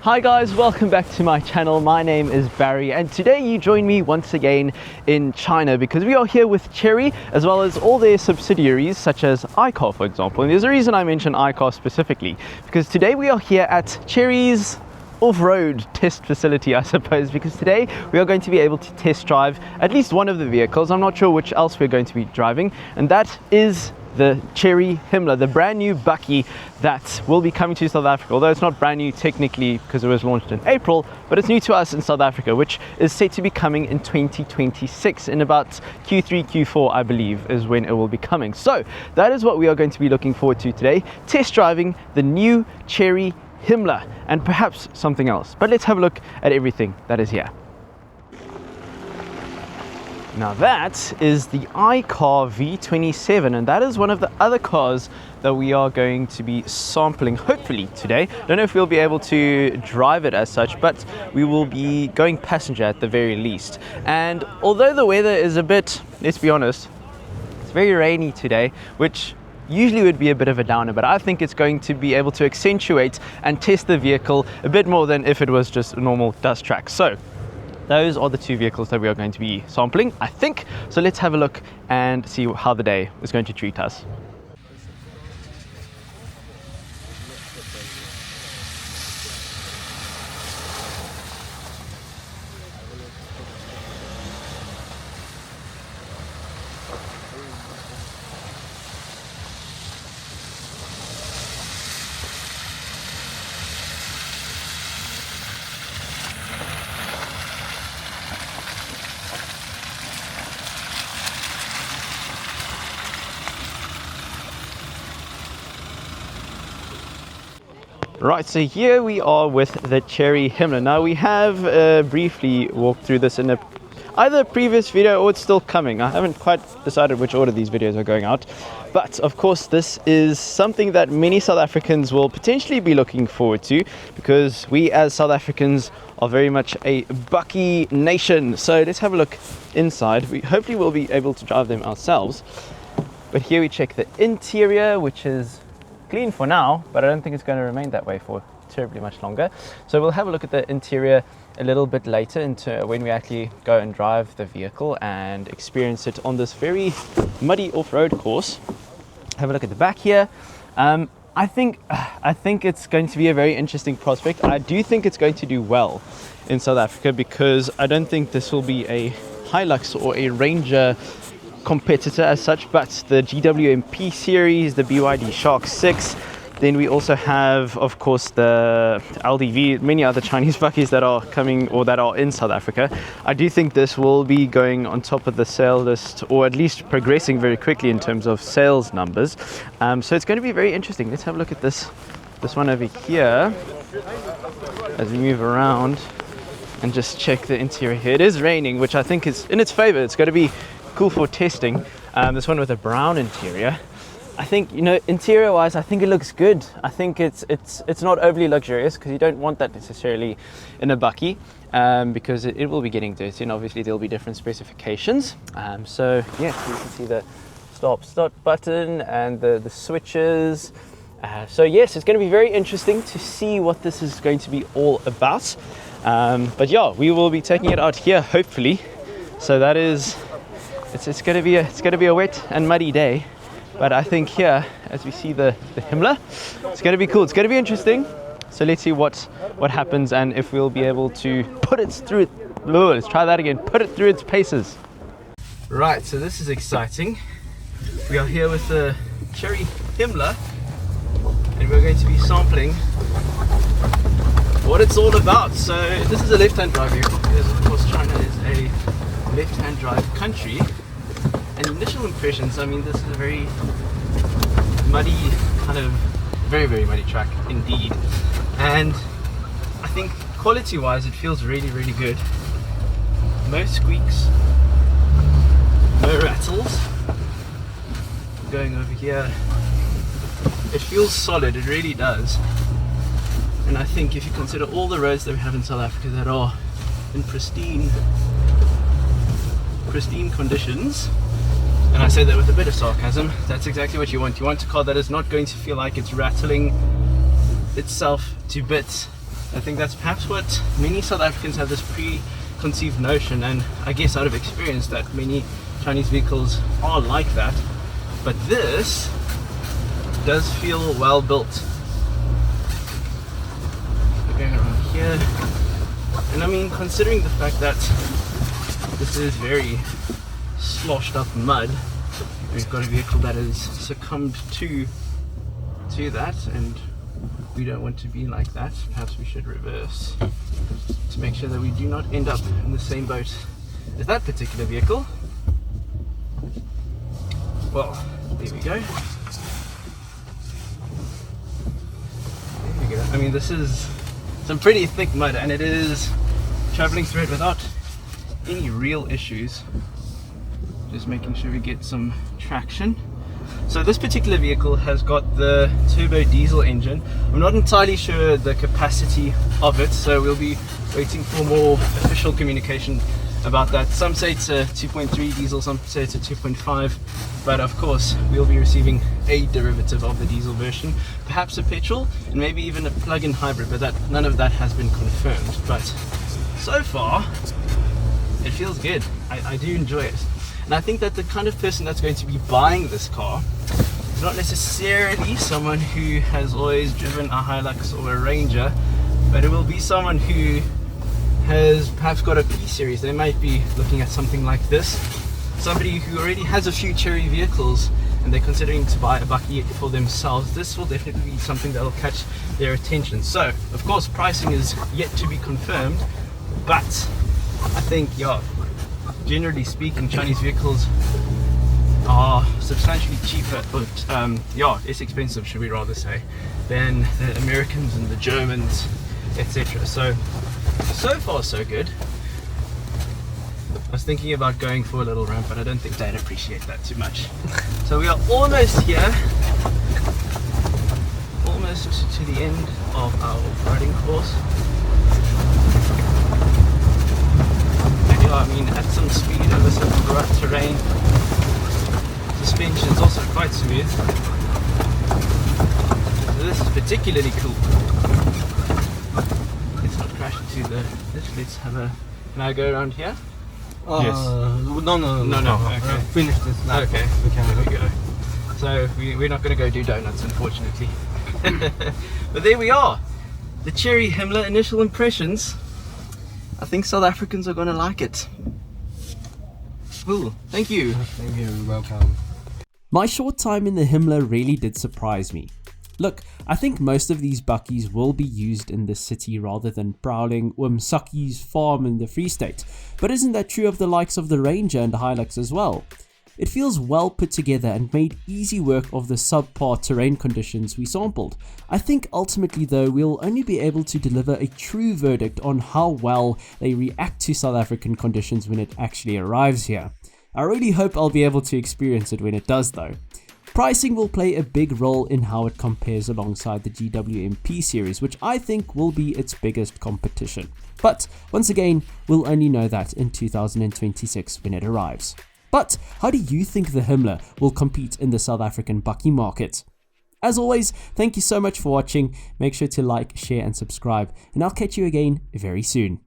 Hi guys, welcome back to my channel. My name is Barry and today you join me once again in China because we are here with Chery as well as all their subsidiaries such as iCar, for example. And there's a reason I mention iCar specifically because today we are here at Chery's off-road test facility, I suppose, because today we are going to be able to test drive at least one of the vehicles. I'm not sure which else we're going to be driving, and that is the Chery Himla, the brand new Bakkie that will be coming to South Africa. Although it's not brand new technically because it was launched in April, but it's new to us in South Africa, which is set to be coming in 2026. In about Q3, Q4, I believe, is when it will be coming. So that is what we are going to be looking forward to today, test driving the new Chery Himla and perhaps something else. But let's have a look at everything that is here. Now that is the iCar V27, and that is one of the other cars that we are going to be sampling hopefully today. Don't know if we'll be able to drive it as such, but we will be going passenger at the very least. And although the weather is a bit, let's be honest, it's very rainy today, which usually would be a bit of a downer, but I think it's going to be able to accentuate and test the vehicle a bit more than if it was just a normal dust track. So those are the two vehicles that we are going to be sampling, I think. So let's have a look and see how the day is going to treat us. Right, so here we are with the Chery Himla. Now we have briefly walked through this in either a previous video or it's still coming. I haven't quite decided which order these videos are going out. But of course this is something that many South Africans will potentially be looking forward to because we as South Africans are very much a Bakkie nation. So let's have a look inside. We hopefully will be able to drive them ourselves. But here we check the interior, which is clean for now, but I don't think it's going to remain that way for terribly much longer. So we'll have a look at the interior a little bit later into when we actually go and drive the vehicle and experience it on this very muddy off-road course. Have a look at the back here. I think it's going to be a very interesting prospect. I do think it's going to do well in South Africa because I don't think this will be a Hilux or a Ranger competitor as such, but the GWMP series, the BYD Shark 6, then we also have of course the LDV, many other Chinese Bakkies that are coming or that are in South Africa. I do think this will be going on top of the sale list, or at least progressing very quickly in terms of sales numbers. So it's going to be very interesting. Let's have a look at this one over here as we move around and just check the interior here. It is raining, which I think is in its favor. It's going to be cool for testing. This one with a brown interior, I think, you know, interior wise I think it looks good. I think it's not overly luxurious because you don't want that necessarily in a Bakkie, because it will be getting dirty, and obviously there'll be different specifications. So yeah, you can see the start button and the switches. So yes, it's going to be very interesting to see what this is going to be all about. But yeah, we will be taking it out here hopefully. So that is, it's going to be a wet and muddy day, but I think here, as we see the Himla, it's going to be cool. It's going to be interesting. So let's see what happens and if we'll be able to put it through. Let's try that again. Put it through its paces. Right. So this is exciting. We are here with the Chery Himla, and we're going to be sampling what it's all about. So this is a left-hand drive vehicle because of course China is a left-hand drive country. And initial impressions, I mean, this is a very muddy, kind of very muddy track indeed, and I think quality wise it feels really good. No squeaks, no rattles. Going over here, it feels solid, it really does. And I think if you consider all the roads that we have in South Africa that are in pristine conditions, and I say that with a bit of sarcasm, that's exactly what you want. You want a car that is not going to feel like it's rattling itself to bits I think that's perhaps what many South Africans have this preconceived notion, and I guess out of experience, that many Chinese vehicles are like that. But this does feel well built. We're going around here, and I mean, considering the fact that this is very sloshed up mud, we've got a vehicle that has succumbed to that, and we don't want to be like that. Perhaps we should reverse to make sure that we do not end up in the same boat as that particular vehicle. Well, there we go. There we go. I mean, this is some pretty thick mud, and it is traveling through it without any real issues. Just making sure we get some traction. So this particular vehicle has got the turbo diesel engine. I'm not entirely sure the capacity of it, so we'll be waiting for more official communication about that. Some say it's a 2.3 diesel, some say it's a 2.5, but of course we'll be receiving a derivative of the diesel version, perhaps a petrol, and maybe even a plug-in hybrid, but none of that has been confirmed. But so far it feels good. I do enjoy it. And I think that the kind of person that's going to be buying this car is not necessarily someone who has always driven a Hilux or a Ranger, but it will be someone who has perhaps got a P-Series. They might be looking at something like this. Somebody who already has a few Chery vehicles and they're considering to buy a Bakkie for themselves. This will definitely be something that will catch their attention. So, of course, pricing is yet to be confirmed, but I think, yeah, generally speaking, Chinese vehicles are substantially cheaper, but yeah, less expensive, should we rather say, than the Americans and the Germans, etc. So far so good. I was thinking about going for a little ramp, but I don't think they'd appreciate that too much. So we are almost here, almost to the end of our riding course. I mean, at some speed over some rough terrain, suspension is also quite smooth. So this is particularly cool. Let's not crash into this. Let's have a. Can I go around here? Yes. No. Okay. Finish this lap. Okay. There we go. So we're not going to go do donuts, unfortunately. But there we are. The Chery Himla initial impressions. I think South Africans are going to like it. Cool. Thank you. Thank you. Welcome. My short time in the Himla really did surprise me. Look, I think most of these bakkies will be used in the city rather than prowling Umsaki's farm in the Free State. But isn't that true of the likes of the Ranger and Hilux as well? It feels well put together and made easy work of the subpar terrain conditions we sampled. I think ultimately though we'll only be able to deliver a true verdict on how well they react to South African conditions when it actually arrives here. I really hope I'll be able to experience it when it does though. Pricing will play a big role in how it compares alongside the GWMP series, which I think will be its biggest competition. But once again, we'll only know that in 2026 when it arrives. But how do you think the Himla will compete in the South African bakkie market? As always, thank you so much for watching. Make sure to like, share and subscribe, and I'll catch you again very soon.